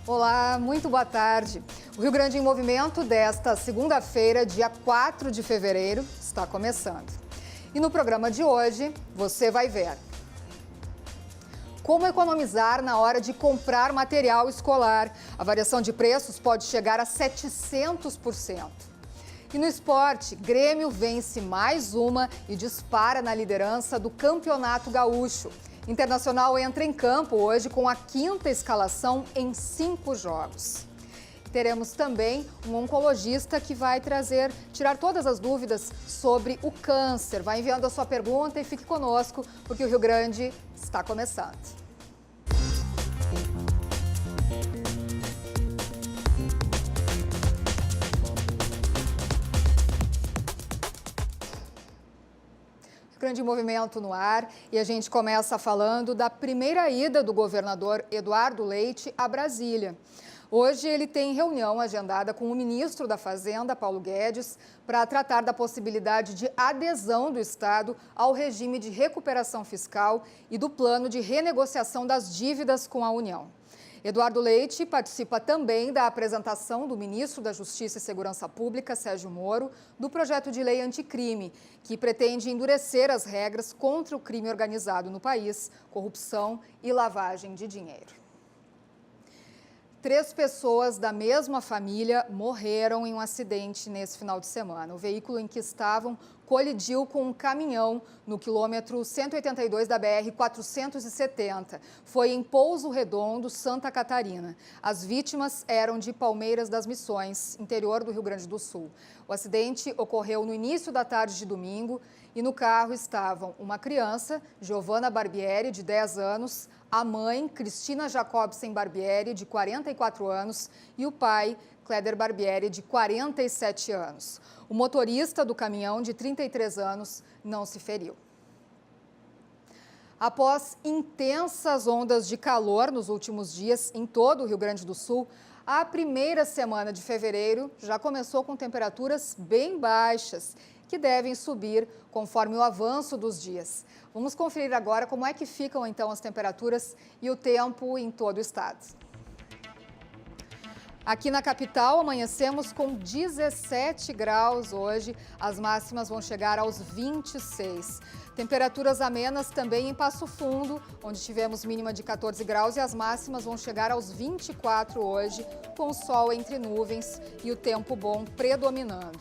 Olá, muito boa tarde. O Rio Grande em Movimento desta segunda-feira, dia 4 de fevereiro, está começando. E no programa de hoje, você vai ver como economizar na hora de comprar material escolar. A variação de preços pode chegar a 700%. E no esporte, Grêmio vence mais uma e dispara na liderança do Campeonato Gaúcho. Internacional entra em campo hoje com a 5ª escalação em 5 jogos. Teremos também um oncologista que vai tirar todas as dúvidas sobre o câncer. Vai enviando a sua pergunta e fique conosco, porque o Rio Grande está começando. Grande movimento no ar e a gente começa falando da primeira ida do governador Eduardo Leite a Brasília. Hoje ele tem reunião agendada com o ministro da Fazenda, Paulo Guedes, para tratar da possibilidade de adesão do Estado ao regime de recuperação fiscal e do plano de renegociação das dívidas com a União. Eduardo Leite participa também da apresentação do ministro da Justiça e Segurança Pública, Sérgio Moro, do projeto de lei anticrime, que pretende endurecer as regras contra o crime organizado no país, corrupção e lavagem de dinheiro. 3 pessoas da mesma família morreram em um acidente nesse final de semana. O veículo em que estavam colidiu com um caminhão no quilômetro 182 da BR-470. Foi em Pouso Redondo, Santa Catarina. As vítimas eram de Palmeiras das Missões, interior do Rio Grande do Sul. O acidente ocorreu no início da tarde de domingo e no carro estavam uma criança, Giovana Barbieri, de 10 anos, a mãe, Cristina Jacobsen Barbieri, de 44 anos, e o pai, Cléder Barbieri, de 47 anos. O motorista do caminhão, de 33 anos, não se feriu. Após intensas ondas de calor nos últimos dias em todo o Rio Grande do Sul, a primeira semana de fevereiro já começou com temperaturas bem baixas, que devem subir conforme o avanço dos dias. Vamos conferir agora como é que ficam então as temperaturas e o tempo em todo o estado. Aqui na capital, amanhecemos com 17 graus hoje, as máximas vão chegar aos 26. Temperaturas amenas também em Passo Fundo, onde tivemos mínima de 14 graus e as máximas vão chegar aos 24 hoje, com o sol entre nuvens e o tempo bom predominando.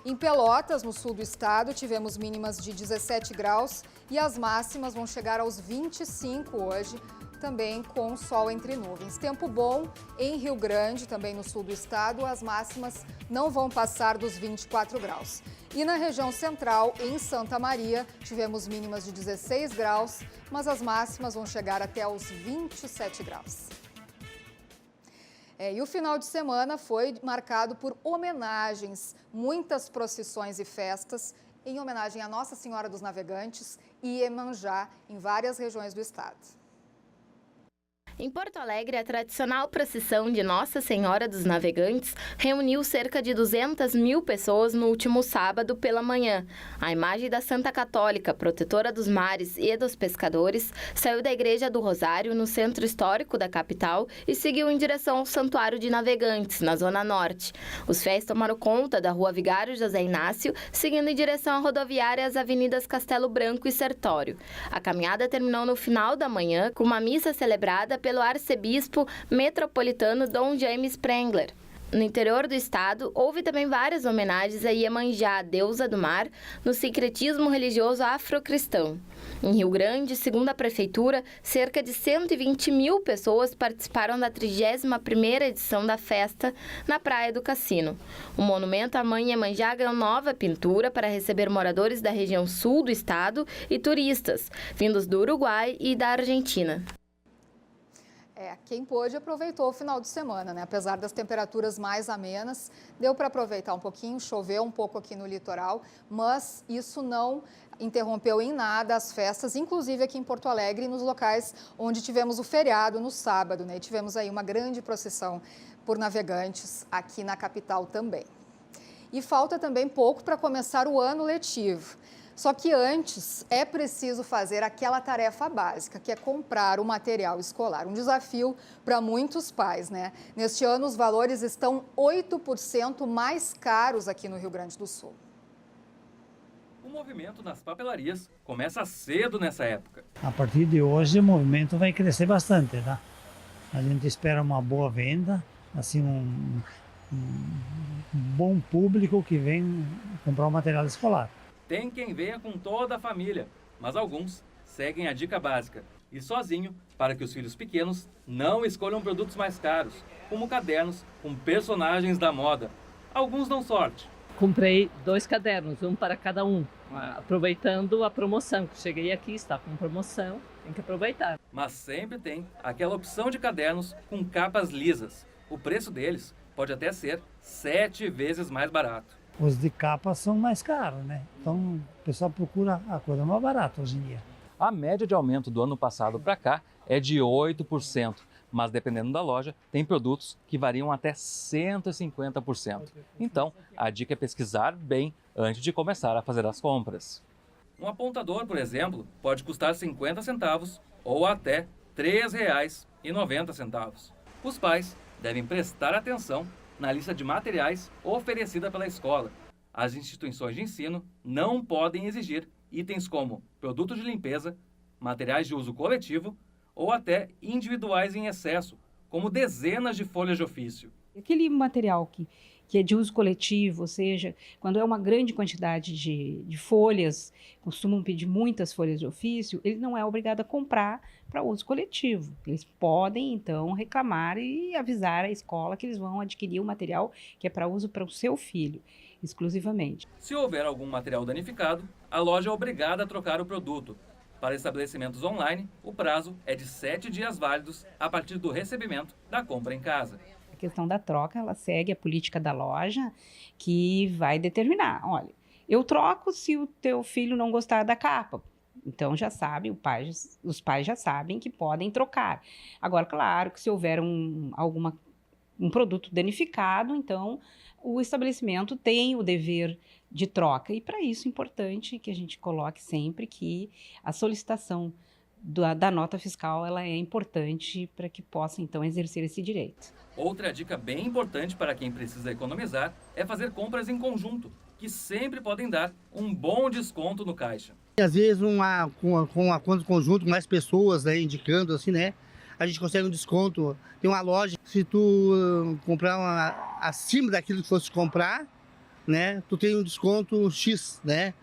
Em Pelotas, no sul do estado, tivemos mínimas de 17 graus e as máximas vão chegar aos 25 hoje, também com sol entre nuvens. Tempo bom em Rio Grande, também no sul do estado, as máximas não vão passar dos 24 graus. E na região central, em Santa Maria, tivemos mínimas de 16 graus, mas as máximas vão chegar até os 27 graus. E o final de semana foi marcado por homenagens, muitas procissões e festas em homenagem a Nossa Senhora dos Navegantes e Iemanjá em várias regiões do estado. Em Porto Alegre, a tradicional procissão de Nossa Senhora dos Navegantes reuniu cerca de 200 mil pessoas no último sábado pela manhã. A imagem da Santa Católica, protetora dos mares e dos pescadores, saiu da Igreja do Rosário, no centro histórico da capital, e seguiu em direção ao Santuário de Navegantes, na Zona Norte. Os fiéis tomaram conta da Rua Vigário José Inácio, seguindo em direção à rodoviária e às avenidas Castelo Branco e Sertório. A caminhada terminou no final da manhã com uma missa celebrada pelo arcebispo metropolitano Dom James Sprengler. No interior do estado, houve também várias homenagens a Iemanjá, deusa do mar, no sincretismo religioso afrocristão. Em Rio Grande, segundo a prefeitura, cerca de 120 mil pessoas participaram da 31ª edição da festa na Praia do Cassino. O monumento à Mãe Iemanjá ganhou nova pintura para receber moradores da região sul do estado e turistas, vindos do Uruguai e da Argentina. Quem pôde aproveitou o final de semana, né? Apesar das temperaturas mais amenas, deu para aproveitar um pouquinho, choveu um pouco aqui no litoral, mas isso não interrompeu em nada as festas, inclusive aqui em Porto Alegre, nos locais onde tivemos o feriado no sábado, né? E tivemos aí uma grande procissão por navegantes aqui na capital também. E falta também pouco para começar o ano letivo. Só que antes é preciso fazer aquela tarefa básica, que é comprar o material escolar. Um desafio para muitos pais, né? Neste ano, os valores estão 8% mais caros aqui no Rio Grande do Sul. O movimento nas papelarias começa cedo nessa época. A partir de hoje, o movimento vai crescer bastante, tá? A gente espera uma boa venda, assim, um bom público que vem comprar o material escolar. Tem quem venha com toda a família, mas alguns seguem a dica básica e sozinho para que os filhos pequenos não escolham produtos mais caros, como cadernos com personagens da moda. Alguns dão sorte. Comprei 2 cadernos, um para cada um, aproveitando a promoção. Cheguei aqui, está com promoção, tem que aproveitar. Mas sempre tem aquela opção de cadernos com capas lisas. O preço deles pode até ser 7 vezes mais barato. Os de capa são mais caros, né? Então o pessoal procura a coisa mais barata hoje em dia. A média de aumento do ano passado para cá é de 8%, mas dependendo da loja, tem produtos que variam até 150%. Então, a dica é pesquisar bem antes de começar a fazer as compras. Um apontador, por exemplo, pode custar 50 centavos ou até R$ 3,90. Os pais devem prestar atenção na lista de materiais oferecida pela escola. As instituições de ensino não podem exigir itens como produtos de limpeza, materiais de uso coletivo ou até individuais em excesso, como dezenas de folhas de ofício. Aquele material que é de uso coletivo, ou seja, quando é uma grande quantidade de folhas, costumam pedir muitas folhas de ofício, ele não é obrigado a comprar para uso coletivo. Eles podem, então, reclamar e avisar a escola que eles vão adquirir o material que é para uso para o seu filho, exclusivamente. Se houver algum material danificado, a loja é obrigada a trocar o produto. Para estabelecimentos online, o prazo é de 7 dias válidos a partir do recebimento da compra em casa. A questão da troca, ela segue a política da loja, que vai determinar, olha, eu troco se o teu filho não gostar da capa. Então já sabe, os pais já sabem que podem trocar. Agora, claro que se houver um produto danificado, então o estabelecimento tem o dever de troca. E para isso é importante que a gente coloque sempre que a solicitação da nota fiscal ela é importante para que possa então exercer esse direito. Outra dica bem importante para quem precisa economizar é fazer compras em conjunto, que sempre podem dar um bom desconto no caixa. Às vezes com a conta conjunto, mais pessoas, né, indicando assim, né, a gente consegue um desconto. Tem uma loja, se tu comprar acima daquilo que fosse comprar, né, tu tem um desconto X, né?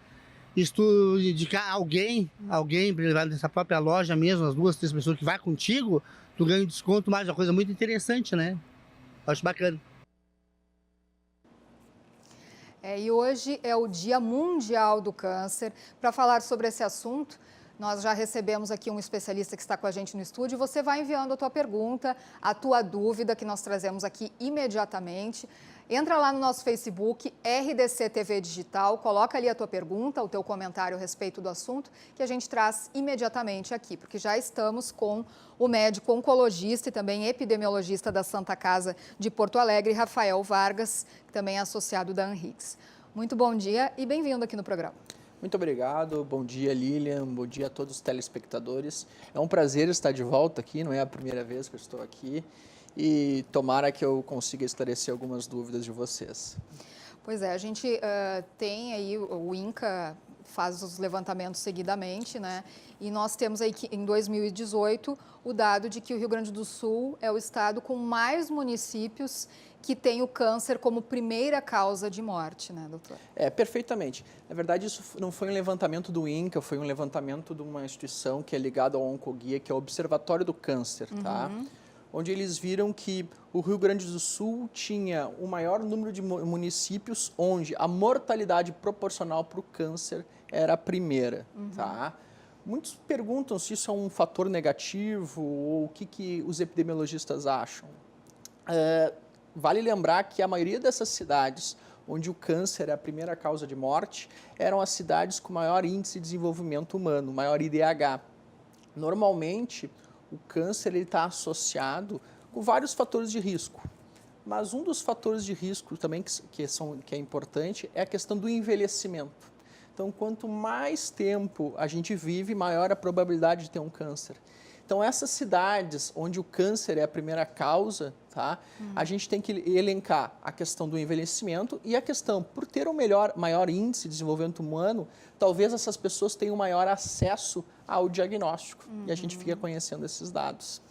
E se tu indicar alguém para levar nessa própria loja mesmo, as 2, 3 pessoas que vai contigo, tu ganha um desconto, mais uma coisa muito interessante, né? Acho bacana. E hoje é o Dia Mundial do Câncer. Para falar sobre esse assunto, nós já recebemos aqui um especialista que está com a gente no estúdio. Você vai enviando a tua pergunta, a tua dúvida, que nós trazemos aqui imediatamente. Entra lá no nosso Facebook, RDC TV Digital, coloca ali a tua pergunta, o teu comentário a respeito do assunto, que a gente traz imediatamente aqui, porque já estamos com o médico oncologista e também epidemiologista da Santa Casa de Porto Alegre, Rafael Vargas, que também é associado da Anrix. Muito bom dia e bem-vindo aqui no programa. Muito obrigado, bom dia Lilian, bom dia a todos os telespectadores. É um prazer estar de volta aqui, não é a primeira vez que eu estou aqui. E tomara que eu consiga esclarecer algumas dúvidas de vocês. Pois é, a gente tem aí, o INCA faz os levantamentos seguidamente, né? E nós temos aí que em 2018 o dado de que o Rio Grande do Sul é o estado com mais municípios que tem o câncer como primeira causa de morte, né, doutor? Perfeitamente. Na verdade, isso não foi um levantamento do INCA, foi um levantamento de uma instituição que é ligada ao Oncoguia, que é o Observatório do Câncer, tá? Onde eles viram que o Rio Grande do Sul tinha o maior número de municípios onde a mortalidade proporcional para o câncer era a primeira, tá? Muitos perguntam se isso é um fator negativo ou o que os epidemiologistas acham. Vale lembrar que a maioria dessas cidades onde o câncer é a primeira causa de morte eram as cidades com maior índice de desenvolvimento humano, maior IDH. Normalmente, o câncer está associado com vários fatores de risco, mas um dos fatores de risco também que é importante é a questão do envelhecimento. Então, quanto mais tempo a gente vive, maior a probabilidade de ter um câncer. Então, essas cidades onde o câncer é a primeira causa, tá? A gente tem que elencar a questão do envelhecimento e a questão, por ter um maior índice de desenvolvimento humano, talvez essas pessoas tenham maior acesso ao diagnóstico. E a gente fica conhecendo esses dados.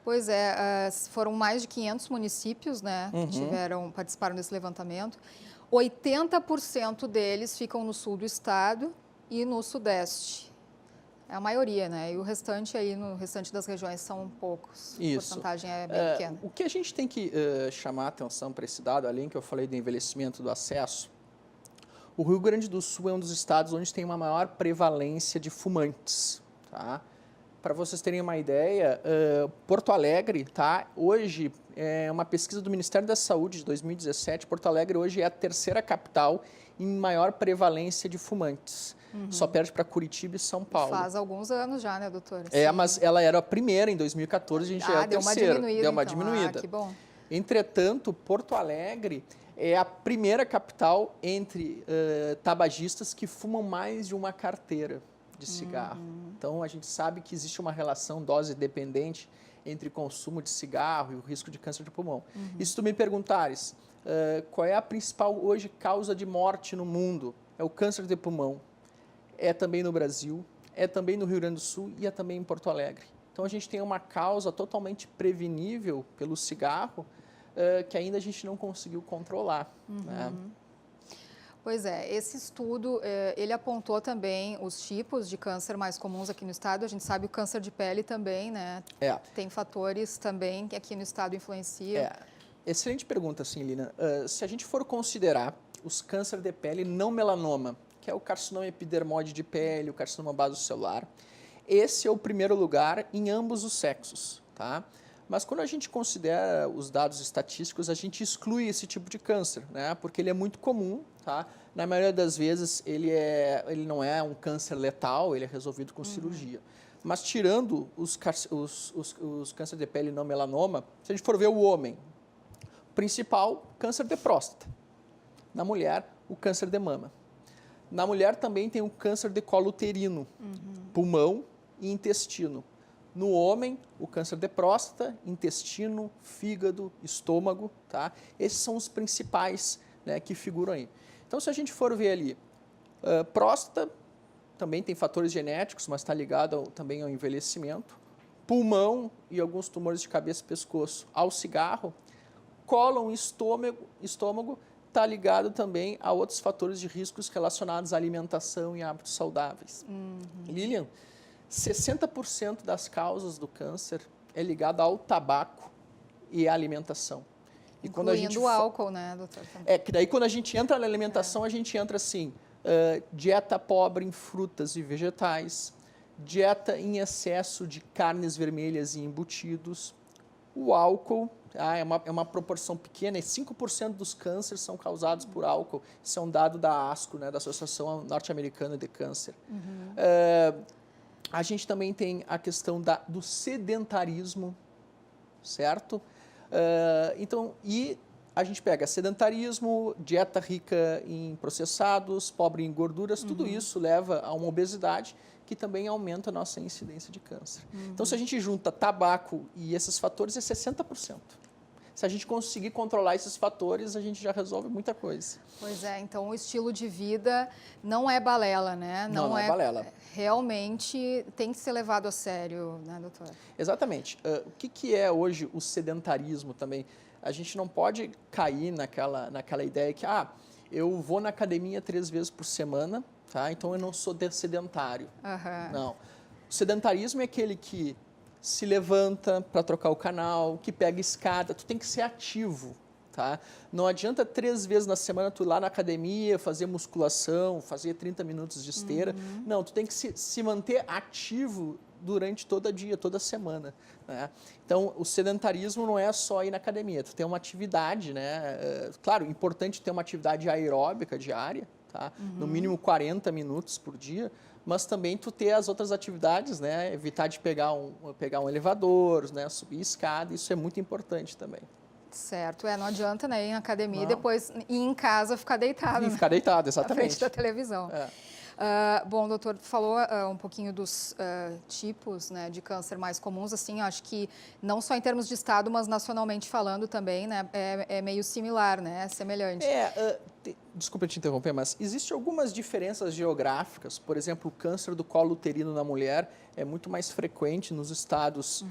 Pois é, foram mais de 500 municípios, né, que participaram desse levantamento. 80% deles ficam no sul do estado e no sudeste. É a maioria, né? E o restante aí, no restante das regiões, são poucos. Isso. A porcentagem é bem pequena. O que a gente tem que chamar a atenção para esse dado, além que eu falei do envelhecimento, do acesso, o Rio Grande do Sul é um dos estados onde tem uma maior prevalência de fumantes, tá? Para vocês terem uma ideia, Porto Alegre, tá? Hoje, é uma pesquisa do Ministério da Saúde de 2017, Porto Alegre hoje é a terceira capital em maior prevalência de fumantes. Só perde para Curitiba e São Paulo. Faz alguns anos já, né, doutora? Mas ela era a primeira em 2014, a gente é a terceira. Deu uma diminuída. Que bom. Entretanto, Porto Alegre é a primeira capital entre tabagistas que fumam mais de uma carteira de cigarro. Então, a gente sabe que existe uma relação dose-dependente entre consumo de cigarro e o risco de câncer de pulmão. E se tu me perguntares, qual é a principal hoje causa de morte no mundo? É o câncer de pulmão. É também no Brasil, é também no Rio Grande do Sul e é também em Porto Alegre. Então, a gente tem uma causa totalmente prevenível pelo cigarro que ainda a gente não conseguiu controlar. Né? Pois é, esse estudo, ele apontou também os tipos de câncer mais comuns aqui no estado. A gente sabe o câncer de pele também, né? Tem fatores também que aqui no estado influenciam. Excelente pergunta, assim, Lina. Se a gente for considerar os câncer de pele não melanoma, que é o carcinoma epidermoide de pele, o carcinoma basocelular, esse é o primeiro lugar em ambos os sexos, tá? Mas quando a gente considera os dados estatísticos, a gente exclui esse tipo de câncer, né? Porque ele é muito comum, tá? Na maioria das vezes, ele não é um câncer letal, ele é resolvido com cirurgia. Mas tirando os câncer de pele não melanoma, se a gente for ver o homem, principal, câncer de próstata. Na mulher, o câncer de mama. Na mulher também tem o câncer de colo uterino, pulmão e intestino. No homem, o câncer de próstata, intestino, fígado, estômago, tá? Esses são os principais, né, que figuram aí. Então, se a gente for ver ali, próstata também tem fatores genéticos, mas está ligado também ao envelhecimento. Pulmão e alguns tumores de cabeça e pescoço ao cigarro. Cólon e estômago está ligado também a outros fatores de riscos relacionados à alimentação e hábitos saudáveis. Lilian, 60% das causas do câncer é ligado ao tabaco e à alimentação. E quando a gente o álcool, né, doutor? Que daí quando a gente entra na alimentação, a gente entra assim, dieta pobre em frutas e vegetais, dieta em excesso de carnes vermelhas e embutidos, o álcool, é uma proporção pequena, 5% dos cânceres são causados por álcool. Isso é um dado da ASCO, né, da Associação Norte-Americana de Câncer. A gente também tem a questão do sedentarismo, certo? Então, e a gente pega sedentarismo, dieta rica em processados, pobre em gorduras, tudo isso leva a uma obesidade que também aumenta a nossa incidência de câncer. Então, se a gente junta tabaco e esses fatores, é 60%. Se a gente conseguir controlar esses fatores, a gente já resolve muita coisa. Pois é, então o estilo de vida não é balela, né? Não é balela. Realmente tem que ser levado a sério, né, doutora? Exatamente. O que é hoje o sedentarismo também? A gente não pode cair naquela ideia que, eu vou na academia 3 vezes por semana, tá? Então eu não sou sedentário. Não. O sedentarismo é aquele que se levanta para trocar o canal, que pega escada, tu tem que ser ativo, tá? Não adianta 3 vezes na semana tu ir lá na academia, fazer musculação, fazer 30 minutos de esteira. Não, tu tem que se manter ativo durante todo dia, toda semana, né? Então, o sedentarismo não é só ir na academia, tu tem uma atividade, né? Claro, importante ter uma atividade aeróbica diária, tá? No mínimo 40 minutos por dia, mas também tu ter as outras atividades, né? Evitar de pegar um elevador, né? Subir escada, isso é muito importante também. Certo, não adianta, né, ir em academia e Não. depois ir em casa ficar deitado, E né, ficar deitado, na exatamente. frente da televisão. Bom, doutor, falou um pouquinho dos tipos, né, de câncer mais comuns, assim, eu acho que não só em termos de estado, mas nacionalmente falando também, né, é meio similar, né, semelhante. Desculpa te interromper, mas existem algumas diferenças geográficas. Por exemplo, o câncer do colo uterino na mulher é muito mais frequente nos estados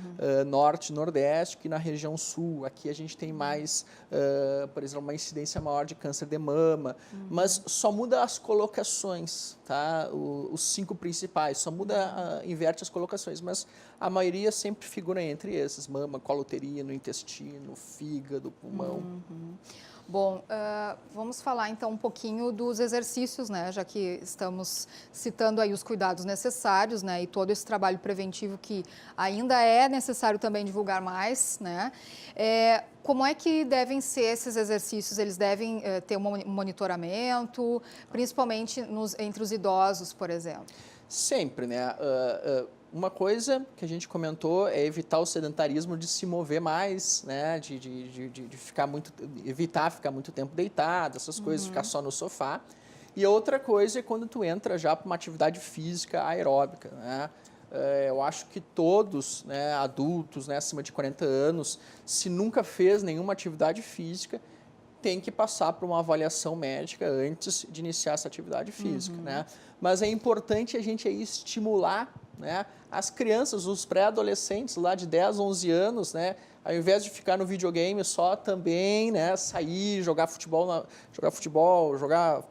norte e nordeste que na região sul. Aqui a gente tem mais, por exemplo, uma incidência maior de câncer de mama, mas só muda as colocações, tá? Os 5 principais, só muda, inverte as colocações, mas a maioria sempre figura entre esses: mama, colo uterino, intestino, fígado, pulmão. Bom, vamos falar então um pouquinho dos exercícios, né? Já que estamos citando aí os cuidados necessários, né? E todo esse trabalho preventivo que ainda é necessário também divulgar mais, né? Como é que devem ser esses exercícios? Eles devem ter um monitoramento, principalmente entre os idosos, por exemplo? Sempre, né? Uma coisa que a gente comentou é evitar o sedentarismo de se mover mais, né? De evitar ficar muito tempo deitado, essas coisas, ficar só no sofá. E a outra coisa é quando tu entra já para uma atividade física aeróbica, né? Eu acho que todos, né, adultos, né, acima de 40 anos, se nunca fez nenhuma atividade física, tem que passar por uma avaliação médica antes de iniciar essa atividade física, né? Mas é importante a gente aí estimular, né, as crianças, os pré-adolescentes lá de 10, 11 anos, né, ao invés de ficar no videogame só, também, né, sair,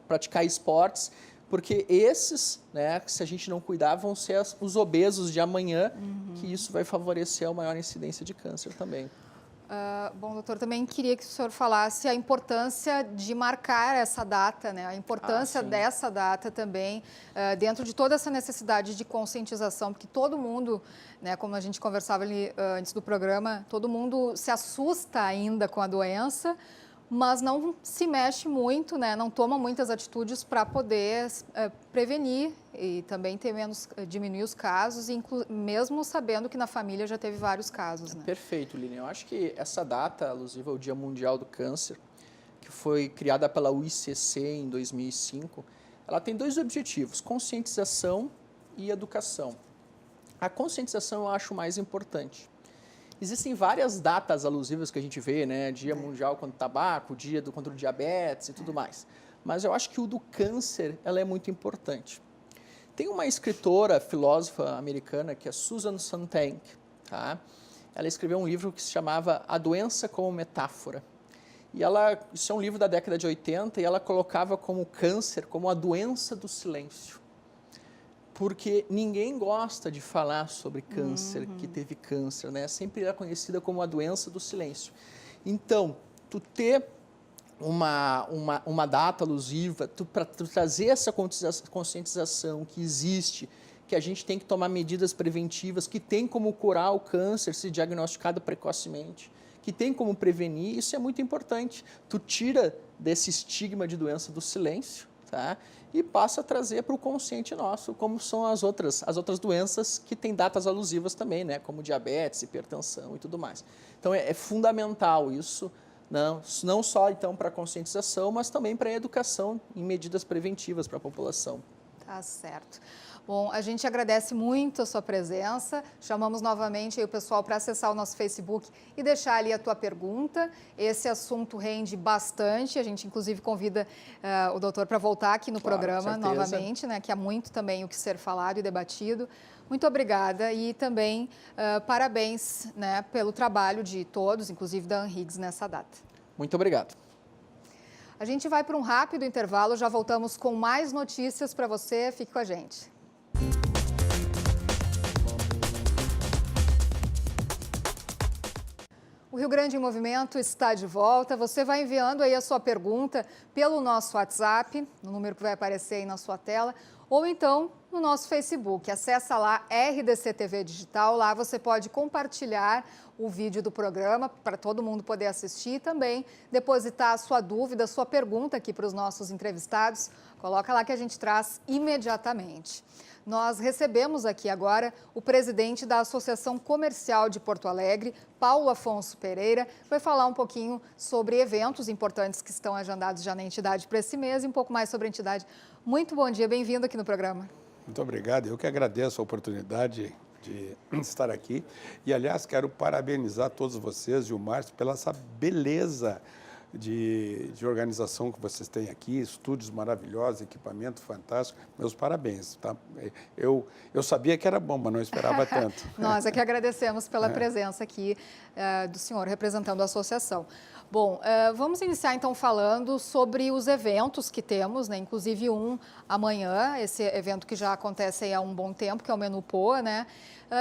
praticar esportes, porque esses, né, se a gente não cuidar, vão ser os obesos de amanhã, que isso vai favorecer a maior incidência de câncer também. Bom, doutor, também queria que o senhor falasse a importância de marcar essa data, né? A importância dessa data também, dentro de toda essa necessidade de conscientização, porque todo mundo, né, como a gente conversava ali antes do programa, todo mundo se assusta ainda com a doença, mas não se mexe muito, né? Não toma muitas atitudes para poder prevenir e também diminuir os casos, mesmo sabendo que na família já teve vários casos, né? Perfeito, Lilian. Eu acho que essa data alusiva ao Dia Mundial do Câncer, que foi criada pela UICC em 2005, ela tem 2 objetivos: conscientização e educação. A conscientização eu acho mais importante. Existem várias datas alusivas que a gente vê, né? Dia Mundial contra o Tabaco, Dia contra o Diabetes e tudo mais. Mas eu acho que o do câncer, ela é muito importante. Tem uma escritora, filósofa americana, que é Susan Sontag, tá? Ela escreveu um livro que se chamava A Doença como Metáfora. E isso é um livro da década de 80, e ela colocava como câncer, como a doença do silêncio. Porque ninguém gosta de falar sobre câncer, que teve câncer, né? Sempre é conhecida como a doença do silêncio. Então, tu ter uma data alusiva, para trazer essa conscientização que existe, que a gente tem que tomar medidas preventivas, que tem como curar o câncer se diagnosticado precocemente, que tem como prevenir, isso é muito importante. Tu tira desse estigma de doença do silêncio, tá? E passa a trazer para o consciente nosso, como são as outras doenças que têm datas alusivas também, né? Como diabetes, hipertensão e tudo mais. Então, é fundamental isso, não só então para a conscientização, mas também para a educação em medidas preventivas para a população. Tá certo. Bom, a gente agradece muito a sua presença. Chamamos novamente aí o pessoal para acessar o nosso Facebook e deixar ali a tua pergunta. Esse assunto rende bastante. A gente, inclusive, convida o doutor para voltar aqui no programa novamente, né? Que há muito também o que ser falado e debatido. Muito obrigada e também parabéns, né, pelo trabalho de todos, inclusive da Anhiggs, nessa data. Muito obrigado. A gente vai para um rápido intervalo. Já voltamos com mais notícias para você. Fique com a gente. O Rio Grande em Movimento está de volta. Você vai enviando aí a sua pergunta pelo nosso WhatsApp, no número que vai aparecer aí na sua tela, ou então no nosso Facebook. Acessa lá RDC TV Digital, lá você pode compartilhar o vídeo do programa para todo mundo poder assistir e também depositar a sua dúvida, a sua pergunta aqui para os nossos entrevistados. Coloca lá que a gente traz imediatamente. Nós recebemos aqui agora o presidente da Associação Comercial de Porto Alegre, Paulo Afonso Pereira, que vai falar um pouquinho sobre eventos importantes que estão agendados já na entidade para esse mês e um pouco mais sobre a entidade. Muito bom dia, bem-vindo aqui no programa. Muito obrigado, eu que agradeço a oportunidade de estar aqui e, aliás, quero parabenizar todos vocês e o Márcio pela essa beleza de organização que vocês têm aqui, estúdios maravilhosos, equipamento fantástico, meus parabéns, tá? Eu sabia que era bom, mas não esperava tanto. Nós é que agradecemos pela presença aqui do senhor, representando a associação. Bom, vamos iniciar então falando sobre os eventos que temos, né? Inclusive um amanhã, esse evento que já acontece aí há um bom tempo, que é o Menu Poa, né?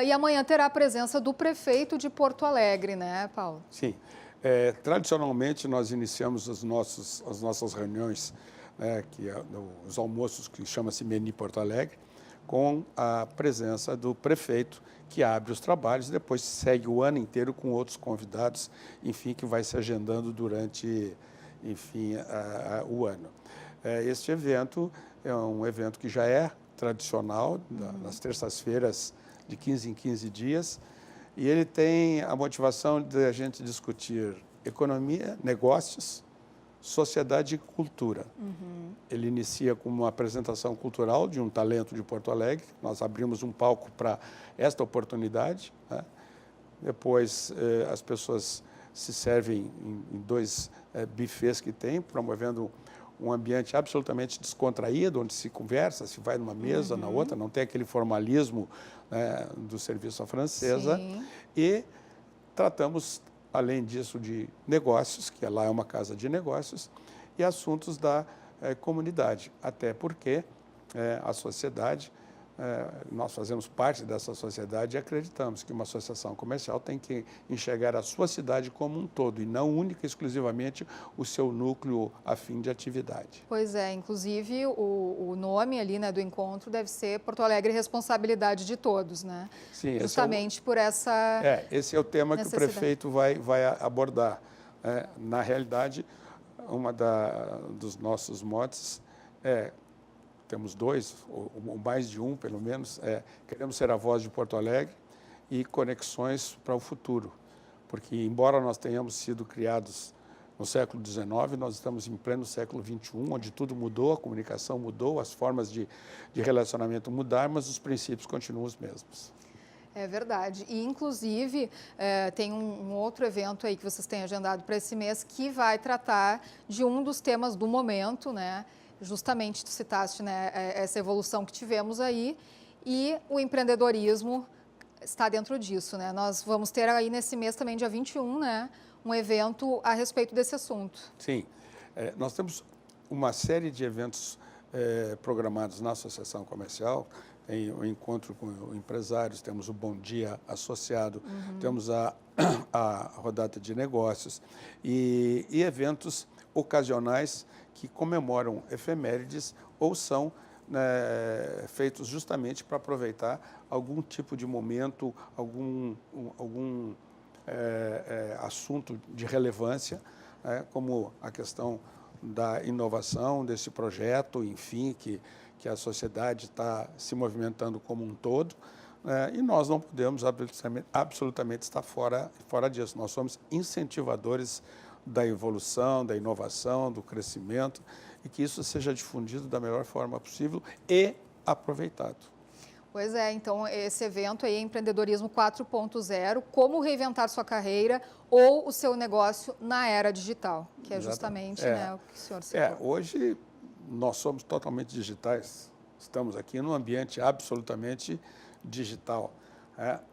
E amanhã terá a presença do prefeito de Porto Alegre, né, Paulo? Sim. Tradicionalmente, nós iniciamos as nossas reuniões, os almoços que chama-se Meni Porto Alegre, com a presença do prefeito, que abre os trabalhos, depois segue o ano inteiro com outros convidados, enfim, que vai se agendando durante, enfim, o ano. Este evento é um evento que já é tradicional, nas terças-feiras, de 15 em 15 dias, e ele tem a motivação de a gente discutir economia, negócios, sociedade e cultura. Ele inicia com uma apresentação cultural de um talento de Porto Alegre. Nós abrimos um palco para esta oportunidade, né? Depois, as pessoas se servem em dois buffets que tem, promovendo um ambiente absolutamente descontraído, onde se conversa, se vai numa mesa, na outra, não tem aquele formalismo, né, do serviço à francesa. Sim. E tratamos, além disso, de negócios, que lá é uma casa de negócios, e assuntos da comunidade, até porque a sociedade, nós fazemos parte dessa sociedade e acreditamos que uma associação comercial tem que enxergar a sua cidade como um todo e não única e exclusivamente o seu núcleo afim de atividade. Pois é, inclusive o nome ali, né, do encontro deve ser Porto Alegre, responsabilidade de todos, né? Sim, justamente por essa esse é o tema que o necessidade. prefeito vai abordar. Na realidade, dos nossos motes temos dois, ou mais de um, pelo menos, queremos ser a voz de Porto Alegre e conexões para o futuro. Porque, embora nós tenhamos sido criados no século XIX, nós estamos em pleno século XXI, onde tudo mudou, a comunicação mudou, as formas de relacionamento mudaram, mas os princípios continuam os mesmos. É verdade. E, inclusive, tem um outro evento aí que vocês têm agendado para esse mês que vai tratar de um dos temas do momento, né? Justamente, tu citaste, né, essa evolução que tivemos aí e o empreendedorismo está dentro disso, né? Nós vamos ter aí nesse mês também, dia 21, né, um evento a respeito desse assunto. Sim. Nós temos uma série de eventos programados na Associação Comercial. Tem o encontro com empresários, temos o Bom Dia Associado, temos a rodada de negócios e eventos ocasionais que comemoram efemérides ou são feitos justamente para aproveitar algum tipo de momento, algum assunto de relevância, como a questão da inovação desse projeto, enfim, que a sociedade está se movimentando como um todo, e nós não podemos absolutamente estar fora disso. Nós somos incentivadores da evolução, da inovação, do crescimento, e que isso seja difundido da melhor forma possível e aproveitado. Pois é, então esse evento aí é Empreendedorismo 4.0, como reinventar sua carreira ou o seu negócio na era digital, que é justamente né, o que o senhor citou. Hoje nós somos totalmente digitais, estamos aqui num ambiente absolutamente digital,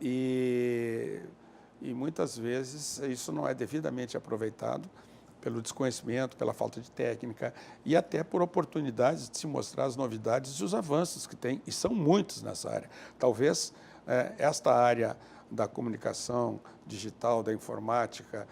e muitas vezes isso não é devidamente aproveitado pelo desconhecimento, pela falta de técnica e até por oportunidades de se mostrar as novidades e os avanços que tem, e são muitos nessa área. Talvez esta área da comunicação digital, da informática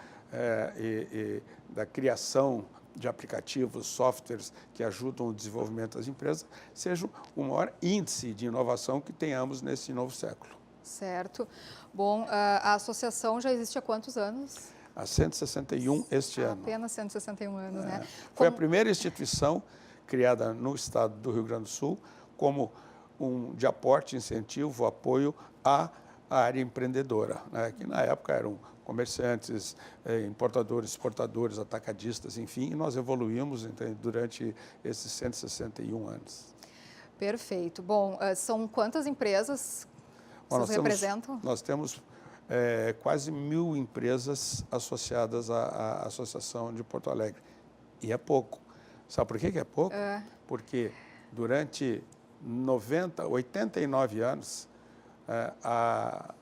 e da criação de aplicativos, softwares que ajudam o desenvolvimento das empresas, seja o maior índice de inovação que tenhamos nesse novo século. Certo. Bom, a associação já existe há quantos anos? Há 161 este ano. Apenas 161 anos, né? Foi a primeira instituição criada no estado do Rio Grande do Sul como de aporte, incentivo, apoio à área empreendedora, né? Que na época eram comerciantes, importadores, exportadores, atacadistas, enfim, e nós evoluímos durante esses 161 anos. Perfeito. Bom, são quantas empresas vocês representam? Nós temos quase 1.000 empresas associadas à Associação de Porto Alegre. E é pouco. Sabe por que é pouco? Porque durante 89 anos, a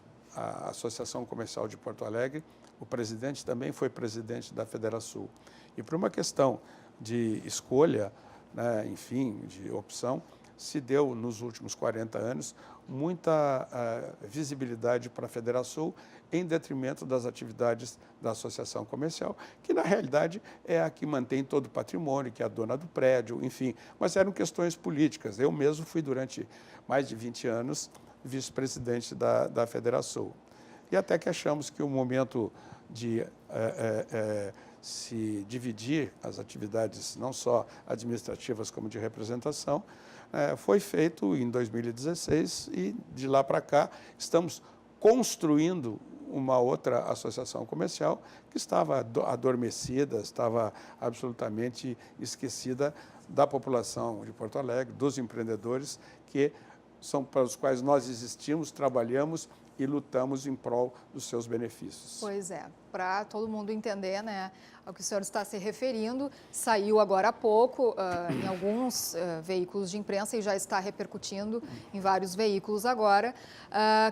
Associação Comercial de Porto Alegre, o presidente também foi presidente da Federação. E por uma questão de escolha, né, enfim, de opção, se deu nos últimos 40 anos muita visibilidade para a Federação em detrimento das atividades da Associação Comercial, que na realidade é a que mantém todo o patrimônio, que é a dona do prédio, enfim, mas eram questões políticas. Eu mesmo fui durante mais de 20 anos vice-presidente da Federação. E até que achamos que o momento de se dividir as atividades, não só administrativas como de representação, foi feito em 2016 e de lá para cá estamos construindo uma outra associação comercial que estava adormecida, estava absolutamente esquecida da população de Porto Alegre, dos empreendedores, que são para os quais nós existimos, trabalhamos e lutamos em prol dos seus benefícios. Pois é, para todo mundo entender, né, ao que o senhor está se referindo, saiu agora há pouco em alguns veículos de imprensa e já está repercutindo em vários veículos agora,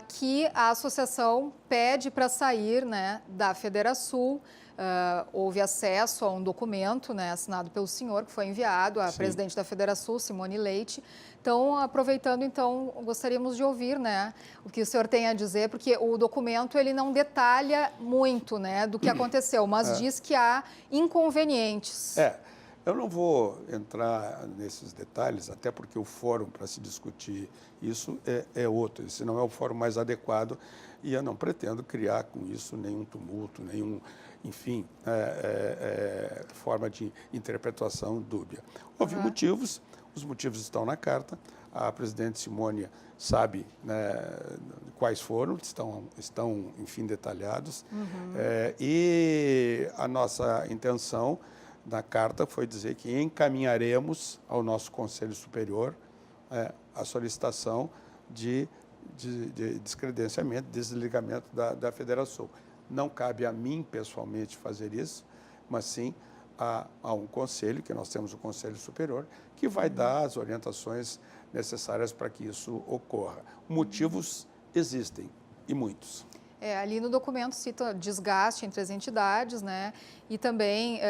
que a associação pede para sair, né, da Federação. Houve acesso a um documento, né, assinado pelo senhor, que foi enviado à presidente da Federação, Simone Leite. Então, aproveitando, então, gostaríamos de ouvir, né, o que o senhor tem a dizer, porque o documento ele não detalha muito, né, do que aconteceu, mas diz que há inconvenientes. Eu não vou entrar nesses detalhes, até porque o fórum para se discutir isso é outro, esse não é o fórum mais adequado e eu não pretendo criar com isso nenhum tumulto, nenhum, enfim, forma de interpretação dúbia. Houve motivos, os motivos estão na carta, a presidente Simone sabe, né, quais foram, estão enfim, detalhados, e a nossa intenção na carta foi dizer que encaminharemos ao nosso Conselho Superior a solicitação de descredenciamento, desligamento da Federação. Não cabe a mim, pessoalmente, fazer isso, mas sim a um conselho, que nós temos o Conselho Superior, que vai dar as orientações necessárias para que isso ocorra. Motivos existem, e muitos. Ali no documento cita desgaste entre as entidades, né? E também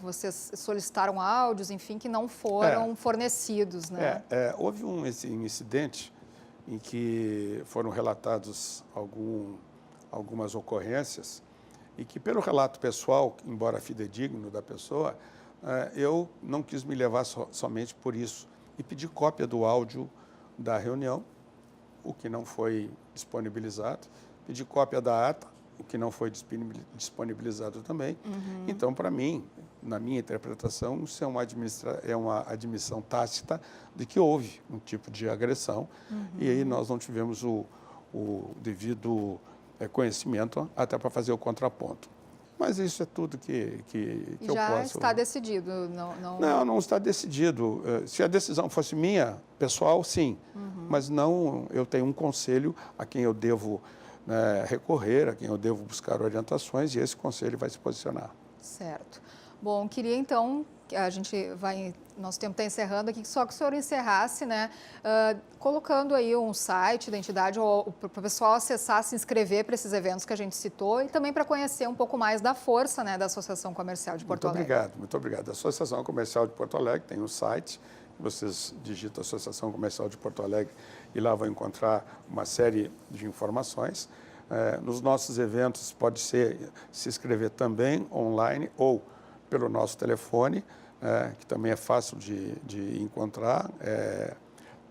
vocês solicitaram áudios, enfim, que não foram fornecidos, né? Houve um incidente em que foram relatados algumas ocorrências e que, pelo relato pessoal, embora fidedigno da pessoa, eu não quis me levar somente por isso e pedi cópia do áudio da reunião, o que não foi disponibilizado. Pedi cópia da ata, o que não foi disponibilizado também. Então, para mim, na minha interpretação, isso é uma admissão tácita de que houve um tipo de agressão e aí nós não tivemos o devido conhecimento até para fazer o contraponto. Mas isso é tudo que eu posso... Já está decidido? Não está decidido. Se a decisão fosse minha, pessoal, sim. Mas não, eu tenho um conselho a quem eu devo recorrer, a quem eu devo buscar orientações, e esse conselho vai se posicionar. Certo. Bom, queria então, nosso tempo está encerrando aqui, só que o senhor encerrasse, né, colocando aí um site da entidade para o pessoal acessar, se inscrever para esses eventos que a gente citou e também para conhecer um pouco mais da força, né, da Associação Comercial de Porto Alegre. Muito obrigado. A Associação Comercial de Porto Alegre tem um site, vocês digitam Associação Comercial de Porto Alegre e lá vão encontrar uma série de informações. Nos nossos eventos pode ser se inscrever também online ou pelo nosso telefone, que também é fácil de encontrar,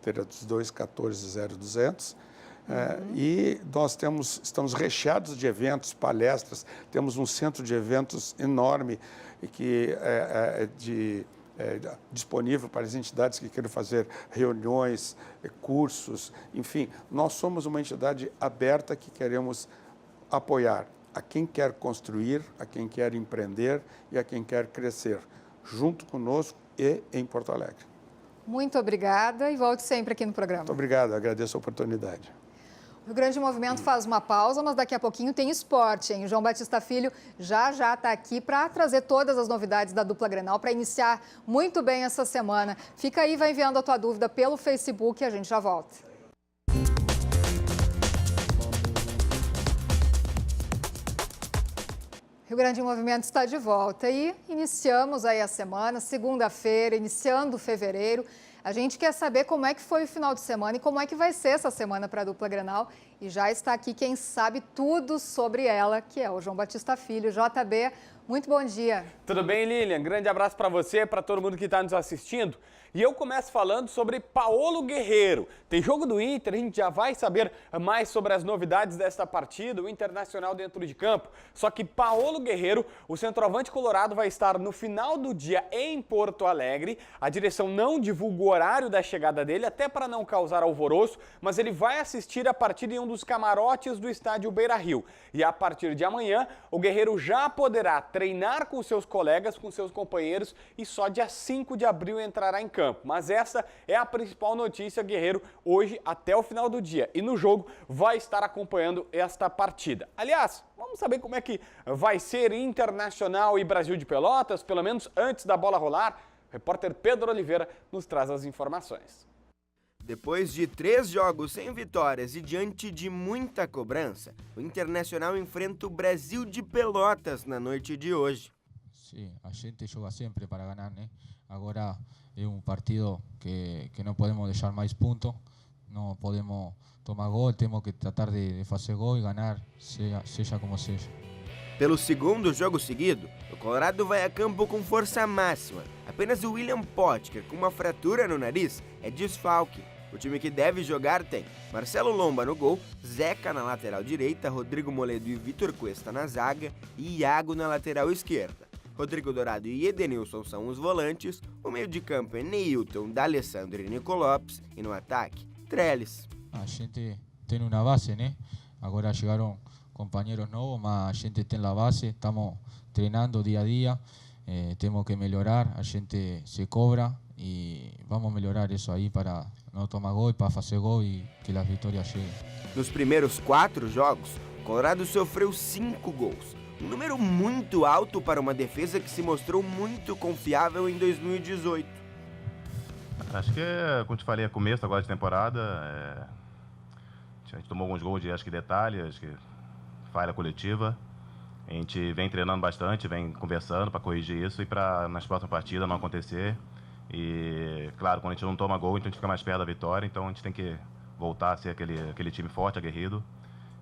Feira dos 214-0200. E nós estamos recheados de eventos, palestras, temos um centro de eventos enorme que disponível para as entidades que queiram fazer reuniões, cursos, enfim. Nós somos uma entidade aberta que queremos apoiar a quem quer construir, a quem quer empreender e a quem quer crescer, junto conosco e em Porto Alegre. Muito obrigada e volte sempre aqui no programa. Muito obrigado, agradeço a oportunidade. O Rio Grande Movimento faz uma pausa, mas daqui a pouquinho tem esporte, hein? O João Batista Filho já está aqui para trazer todas as novidades da dupla Grenal, para iniciar muito bem essa semana. Fica aí, vai enviando a tua dúvida pelo Facebook e a gente já volta. Rio Grande Movimento está de volta e iniciamos aí a semana, segunda-feira, iniciando fevereiro. A gente quer saber como é que foi o final de semana e como é que vai ser essa semana para a dupla Grenal. E já está aqui quem sabe tudo sobre ela, que é o João Batista Filho. JB, muito bom dia. Tudo bem, Lilian? Grande abraço para você, para todo mundo que está nos assistindo. E eu começo falando sobre Paolo Guerreiro. Tem jogo do Inter, a gente já vai saber mais sobre as novidades desta partida, o Internacional dentro de campo. Só que Paolo Guerreiro, o centroavante colorado, vai estar no final do dia em Porto Alegre. A direção não divulga o horário da chegada dele, até para não causar alvoroço, mas ele vai assistir a partida em um dos camarotes do estádio Beira-Rio. E a partir de amanhã, o Guerreiro já poderá treinar com seus colegas, com seus companheiros, e só dia 5 de abril entrará em campo. Mas essa é a principal notícia, Guerreiro, hoje até o final do dia. E no jogo vai estar acompanhando esta partida. Aliás, vamos saber como é que vai ser Internacional e Brasil de Pelotas, pelo menos antes da bola rolar. O repórter Pedro Oliveira nos traz as informações. Depois de 3 jogos sem vitórias e diante de muita cobrança, o Internacional enfrenta o Brasil de Pelotas na noite de hoje. Sim, a gente joga sempre para ganhar, né? Agora é um partido que não podemos deixar mais pontos, não podemos tomar gol, temos que tratar de fazer gol e ganhar, seja como seja. Pelo segundo jogo seguido, o Colorado vai a campo com força máxima. Apenas o William Potker, com uma fratura no nariz, é desfalque. O time que deve jogar tem Marcelo Lomba no gol, Zeca na lateral direita, Rodrigo Moledo e Vitor Cuesta na zaga e Iago na lateral esquerda. Rodrigo Dourado e Edenilson são os volantes, o meio de campo é Neilton, D'Alessandro e Nico Lopes e no ataque, Trellis. A gente tem uma base, né? Agora chegaram companheiros novos, mas a gente tem a base, estamos treinando dia a dia, temos que melhorar, a gente se cobra e vamos melhorar isso aí para não tomar gol, para fazer gol e que as vitórias cheguem. Nos primeiros 4 jogos, o Colorado sofreu 5 gols. Um número muito alto para uma defesa que se mostrou muito confiável em 2018. Acho que, como te falei, é começo agora de temporada. A gente tomou alguns gols de, acho que detalhes, que falha coletiva. A gente vem treinando bastante, vem conversando para corrigir isso e para nas próximas partidas não acontecer. E, claro, quando a gente não toma gol, então a gente fica mais perto da vitória. Então a gente tem que voltar a ser aquele time forte, aguerrido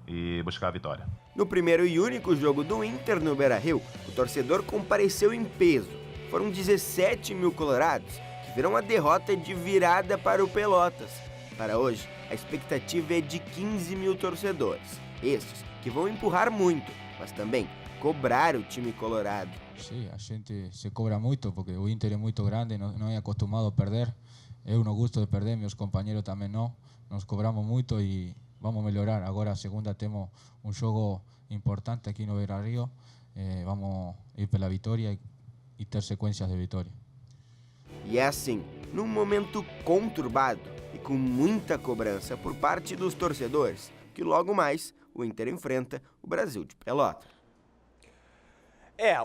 e buscar a vitória. No primeiro e único jogo do Inter no Beira-Rio, o torcedor compareceu em peso. Foram 17 mil colorados, que viram a derrota de virada para o Pelotas. Para hoje, a expectativa é de 15 mil torcedores. Estes que vão empurrar muito, mas também cobrar o time colorado. Sim, a gente se cobra muito, porque o Inter é muito grande, não é acostumado a perder. Eu não gosto de perder, meus companheiros também não. Nos cobramos muito e vamos melhorar. Agora, a segunda, temos um jogo importante aqui no Beira-Rio. Vamos ir pela vitória e ter sequências de vitória. E é assim, num momento conturbado e com muita cobrança por parte dos torcedores, que logo mais o Inter enfrenta o Brasil de Pelotas.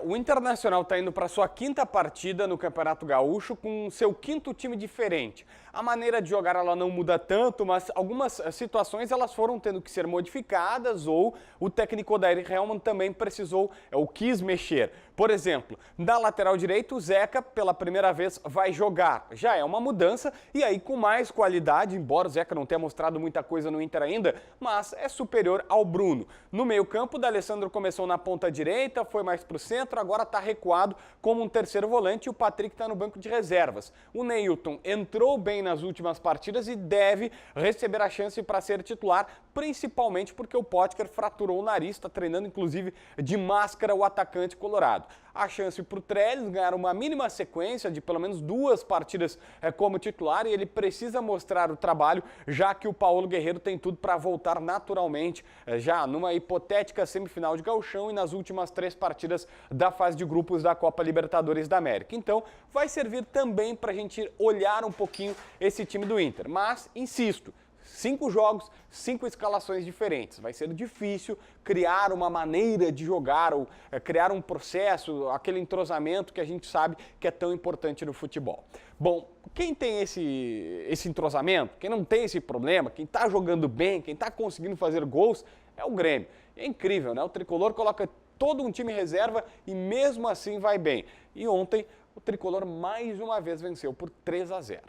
O Internacional está indo para sua 5ª partida no Campeonato Gaúcho com seu 5º time diferente. A maneira de jogar ela não muda tanto, mas algumas situações elas foram tendo que ser modificadas ou o técnico Odair Hellmann também precisou ou quis mexer. Por exemplo, da lateral direita, o Zeca, pela primeira vez, vai jogar. Já é uma mudança e aí com mais qualidade, embora o Zeca não tenha mostrado muita coisa no Inter ainda, mas é superior ao Bruno. No meio-campo, o D'Alessandro começou na ponta direita, foi mais para o centro, agora está recuado como um terceiro volante e o Patrick está no banco de reservas. O Neilton entrou bem nas últimas partidas e deve receber a chance para ser titular, principalmente porque o Potker fraturou o nariz, está treinando inclusive de máscara o atacante colorado. A chance para o Trellis ganhar uma mínima sequência de pelo menos 2 partidas como titular e ele precisa mostrar o trabalho, já que o Paulo Guerreiro tem tudo para voltar naturalmente, já numa hipotética semifinal de Gauchão e nas últimas 3 partidas da fase de grupos da Copa Libertadores da América. Então, vai servir também para a gente olhar um pouquinho esse time do Inter. Mas, insisto, 5 jogos, 5 escalações diferentes. Vai ser difícil criar uma maneira de jogar ou criar um processo, aquele entrosamento que a gente sabe que é tão importante no futebol. Bom, quem tem esse entrosamento, quem não tem esse problema, quem está jogando bem, quem está conseguindo fazer gols, é o Grêmio. É incrível, né? O Tricolor coloca todo um time reserva e mesmo assim vai bem. E ontem o Tricolor mais uma vez venceu por 3-0.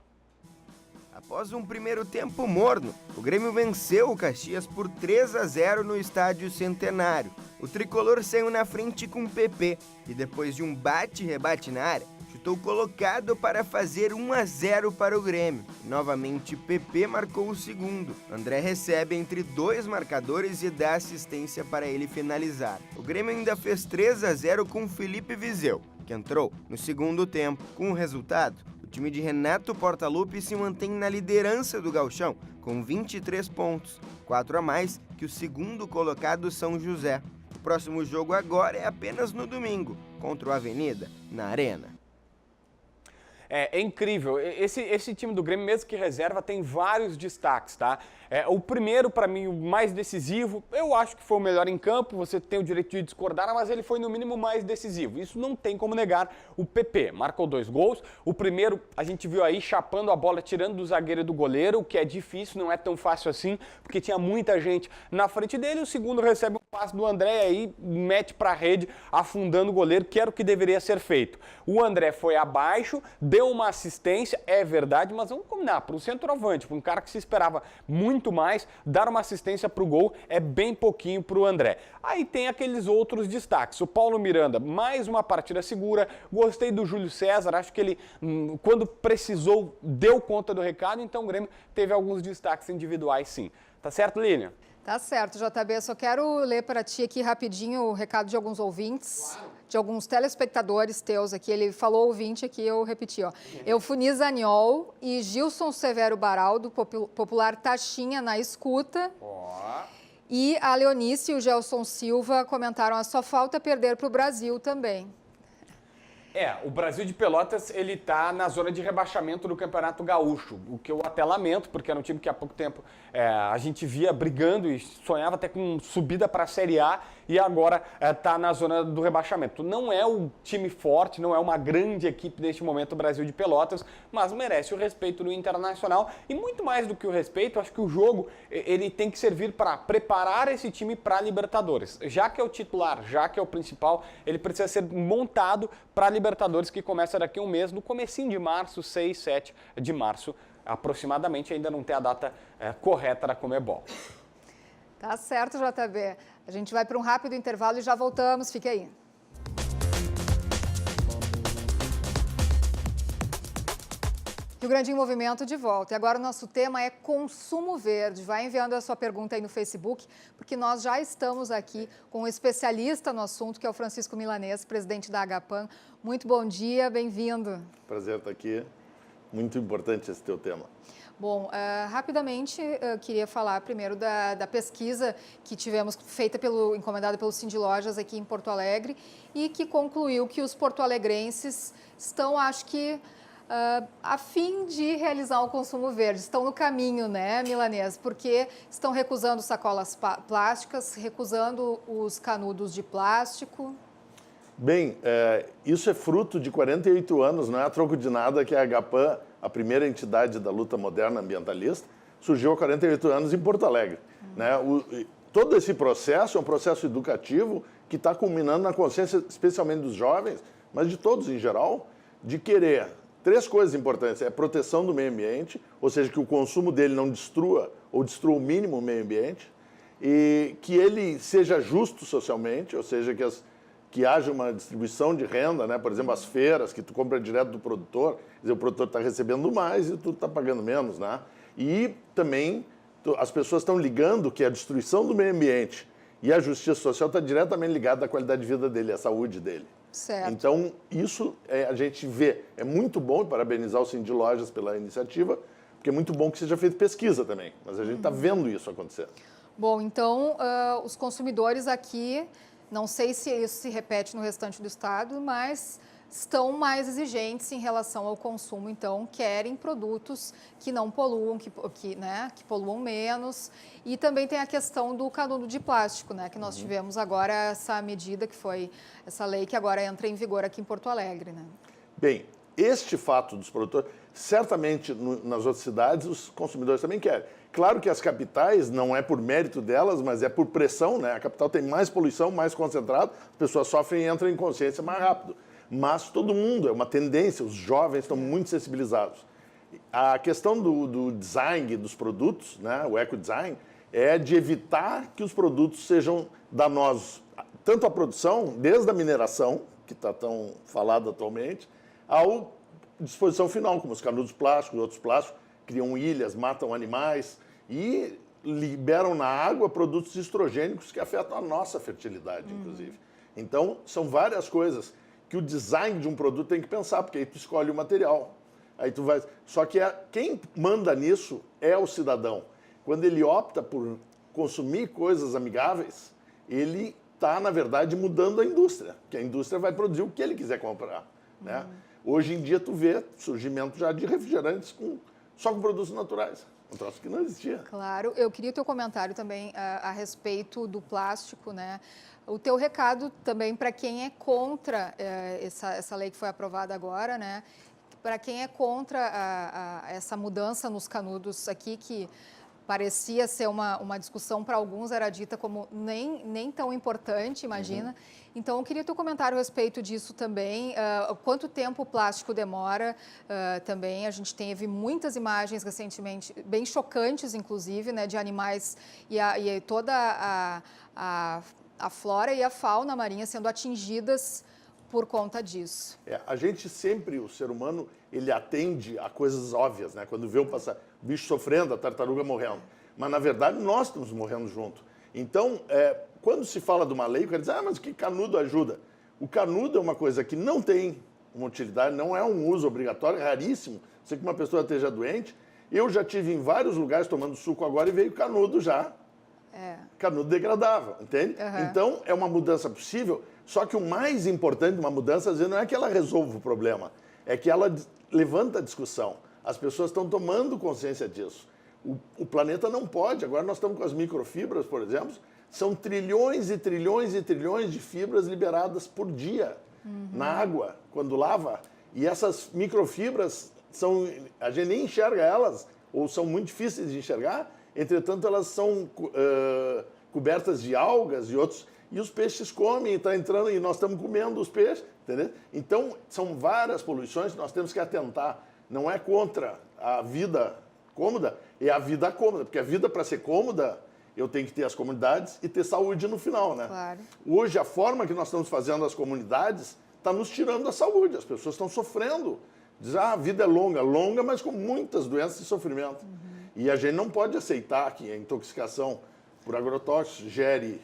Após um primeiro tempo morno, o Grêmio venceu o Caxias por 3-0 no Estádio Centenário. O Tricolor saiu na frente com o PP e depois de um bate-rebate na área, chutou colocado para fazer 1-0 para o Grêmio. Novamente, PP marcou o segundo. André recebe entre 2 marcadores e dá assistência para ele finalizar. O Grêmio ainda fez 3-0 com Felipe Viseu, que entrou no segundo tempo. Com o resultado, o time de Renato Portaluppi se mantém na liderança do Gauchão, com 23 pontos, 4 a mais que o segundo colocado São José. O próximo jogo agora é apenas no domingo, contra o Avenida, na Arena. É incrível, esse time do Grêmio, mesmo que reserva, tem vários destaques, tá? O primeiro, para mim, o mais decisivo, eu acho que foi o melhor em campo, você tem o direito de discordar, mas ele foi no mínimo mais decisivo. Isso não tem como negar. O PP marcou 2 gols, o primeiro a gente viu aí chapando a bola, tirando do zagueiro e do goleiro, o que é difícil, não é tão fácil assim, porque tinha muita gente na frente dele. O segundo recebe um passe do André aí, mete para a rede, afundando o goleiro, que era o que deveria ser feito. O André foi abaixo, deu uma assistência, é verdade, mas vamos combinar, para um centroavante, para um cara que se esperava muito mais, dar uma assistência para o gol é bem pouquinho para o André. Aí tem aqueles outros destaques. O Paulo Miranda, mais uma partida segura. Gostei do Júlio César, acho que ele, quando precisou, deu conta do recado, então o Grêmio teve alguns destaques individuais sim. Tá certo, Lilian? Tá certo, JB. Só quero ler para ti aqui rapidinho o recado de alguns ouvintes, de alguns telespectadores teus aqui. Ele falou ouvinte aqui, eu repeti, ó. Eufuniza Aniol e Gilson Severo Baraldo, popular Taxinha na escuta. E a Leonice e o Gelson Silva comentaram, só falta perder para o Brasil também. O Brasil de Pelotas, ele tá na zona de rebaixamento do Campeonato Gaúcho, o que eu até lamento, porque era um time que há pouco tempo a gente via brigando e sonhava até com subida para a Série A e agora tá na zona do rebaixamento. Não é um time forte, não é uma grande equipe neste momento o Brasil de Pelotas, mas merece o respeito do Internacional e muito mais do que o respeito, acho que o jogo ele tem que servir para preparar esse time para a Libertadores. Já que é o titular, já que é o principal, ele precisa ser montado para a Libertadores, que começa daqui a um mês, no comecinho de março, 6, 7 de março, aproximadamente, ainda não tem a data correta da Conmebol. Tá certo, JB. A gente vai para um rápido intervalo e já voltamos, fique aí. Rio Grande em Movimento de volta. E agora o nosso tema é consumo verde. Vai enviando a sua pergunta aí no Facebook, porque nós já estamos aqui com um especialista no assunto, que é o Francisco Milanês, presidente da Agapan. Muito bom dia, bem-vindo. Prazer estar aqui. Muito importante esse teu tema. Bom, rapidamente queria falar primeiro da pesquisa que tivemos feita encomendada pelo Cindy Lojas aqui em Porto Alegre e que concluiu que os porto-alegrenses estão, acho que, a fim de realizar o consumo verde. Estão no caminho, né, Milanês? Porque estão recusando sacolas plásticas, recusando os canudos de plástico. Bem, isso é fruto de 48 anos, não é a troco de nada que a Agapan, a primeira entidade da luta moderna ambientalista, surgiu há 48 anos em Porto Alegre. Né? Todo esse processo é um processo educativo que está culminando na consciência, especialmente dos jovens, mas de todos em geral, de querer 3 coisas importantes. É a proteção do meio ambiente, ou seja, que o consumo dele não destrua ou destrua o mínimo o meio ambiente, e que ele seja justo socialmente, ou seja, que haja uma distribuição de renda, né? Por exemplo, as feiras, que tu compra direto do produtor, quer dizer, o produtor está recebendo mais e tu está pagando menos, né? E também as pessoas estão ligando que a destruição do meio ambiente e a justiça social está diretamente ligada à qualidade de vida dele, à saúde dele. Certo. Então, isso a gente vê. É muito bom, parabenizar o Cindy Lojas pela iniciativa, porque é muito bom que seja feita pesquisa também, mas a gente está vendo isso acontecer. Bom, então, os consumidores aqui, não sei se isso se repete no restante do estado, mas estão mais exigentes em relação ao consumo, então querem produtos que não poluam, que poluam menos. E também tem a questão do canudo de plástico, né, que nós tivemos agora essa medida, que foi essa lei que agora entra em vigor aqui em Porto Alegre, né? Bem, este fato dos produtores, certamente nas outras cidades os consumidores também querem. Claro que as capitais não é por mérito delas, mas é por pressão, né? A capital tem mais poluição, mais concentrado, as pessoas sofrem e entram em consciência mais rápido. Mas todo mundo, é uma tendência, os jovens estão muito sensibilizados. A questão do design dos produtos, né? O ecodesign, é de evitar que os produtos sejam danosos, tanto a produção, desde a mineração, que está tão falada atualmente, ao disposição final, como os canudos plásticos, outros plásticos, criam ilhas, matam animais e liberam na água produtos estrogênicos que afetam a nossa fertilidade, inclusive. Então, são várias coisas que o design de um produto tem que pensar, porque aí tu escolhe o material. Aí tu vai... Só que quem manda nisso é o cidadão. Quando ele opta por consumir coisas amigáveis, ele está, na verdade, mudando a indústria, que a indústria vai produzir o que ele quiser comprar, né? Hoje em dia tu vê surgimento já de refrigerantes só com produtos naturais. Um troço que não existia. Claro. Eu queria o teu comentário também a respeito do plástico, né? O teu recado também para quem é contra essa lei que foi aprovada agora, né? Para quem é contra essa mudança nos canudos aqui, que parecia ser uma discussão para alguns, era dita como nem tão importante, imagina. Então, eu queria teu comentário a respeito disso também. Quanto tempo o plástico demora também? A gente teve muitas imagens recentemente, bem chocantes, inclusive, né, de animais e toda a flora e a fauna marinha sendo atingidas por conta disso. A gente sempre, o ser humano, ele atende a coisas óbvias, né? Quando vê o bicho sofrendo, a tartaruga morrendo. Mas, na verdade, nós estamos morrendo junto. Então, quando se fala de uma lei, o cara diz, mas que canudo ajuda? O canudo é uma coisa que não tem uma utilidade, não é um uso obrigatório, é raríssimo. Sei que uma pessoa esteja doente. Eu já tive em vários lugares tomando suco agora e veio canudo já. Canudo degradável, entende? Então, é uma mudança possível, só que o mais importante de uma mudança, às vezes, não é que ela resolva o problema, é que ela levanta a discussão. As pessoas estão tomando consciência disso. O planeta não pode, agora nós estamos com as microfibras, por exemplo, são trilhões e trilhões e trilhões de fibras liberadas por dia na água, quando lava. E essas microfibras, a gente nem enxerga elas, ou são muito difíceis de enxergar, entretanto, elas são cobertas de algas e outros, e os peixes comem, está entrando, e nós estamos comendo os peixes, entendeu? Então, são várias poluições que nós temos que atentar. Não é contra a vida cômoda, é a vida cômoda, porque a vida, para ser cômoda, eu tenho que ter as comunidades e ter saúde no final, né? Claro. Hoje, a forma que nós estamos fazendo as comunidades está nos tirando a saúde, as pessoas estão sofrendo. Diz, a vida é longa, mas com muitas doenças e sofrimento. E a gente não pode aceitar que a intoxicação por agrotóxicos gere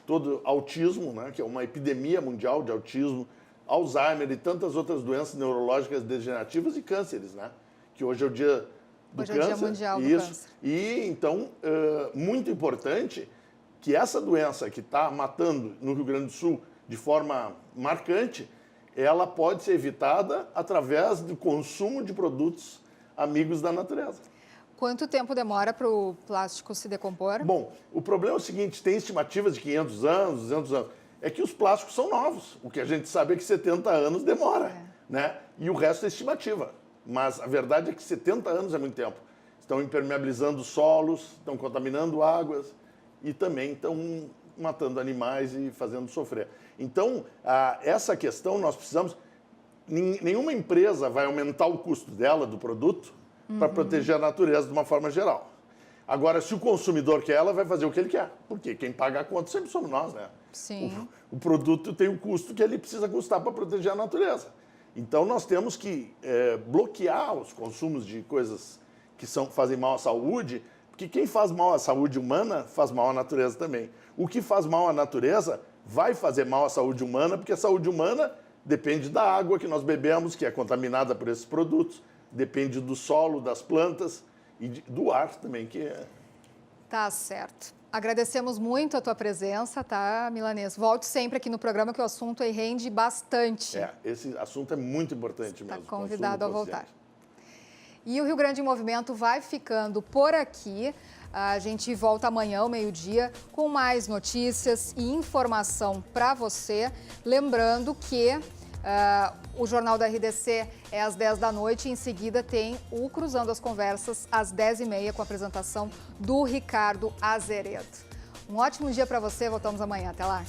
todo autismo, né, que é uma epidemia mundial de autismo, Alzheimer e tantas outras doenças neurológicas degenerativas e cânceres, né? Que hoje é o dia do câncer. Hoje é o Dia Mundial do Câncer. E, então, muito importante que essa doença que está matando no Rio Grande do Sul de forma marcante, ela pode ser evitada através do consumo de produtos amigos da natureza. Quanto tempo demora para o plástico se decompor? Bom, o problema é o seguinte, tem estimativas de 500 anos, 200 anos. É que os plásticos são novos. O que a gente sabe é que 70 anos demora, né? E o resto é estimativa. Mas a verdade é que 70 anos é muito tempo. Estão impermeabilizando solos, estão contaminando águas e também estão matando animais e fazendo sofrer. Então, essa questão nós precisamos... Nenhuma empresa vai aumentar o custo dela, do produto, para proteger a natureza de uma forma geral. Agora, se o consumidor quer, ela vai fazer o que ele quer. Porque quem paga a conta sempre somos nós, né? Sim. O produto tem o custo que ele precisa custar para proteger a natureza. Então, nós temos que bloquear os consumos de coisas que fazem mal à saúde, porque quem faz mal à saúde humana faz mal à natureza também. O que faz mal à natureza vai fazer mal à saúde humana, porque a saúde humana depende da água que nós bebemos, que é contaminada por esses produtos, depende do solo, das plantas e do ar também, que é... Tá certo. Agradecemos muito a tua presença, tá, Milanês? Volte sempre aqui no programa, que o assunto aí rende bastante. Esse assunto é muito importante mesmo. Está convidado a voltar. E o Rio Grande em Movimento vai ficando por aqui. A gente volta amanhã, ao meio-dia, com mais notícias e informação para você. Lembrando que o Jornal da RDC é às 10 da noite e em seguida tem o Cruzando as Conversas às 10h30 com a apresentação do Ricardo Azeredo. Um ótimo dia para você, voltamos amanhã. Até lá.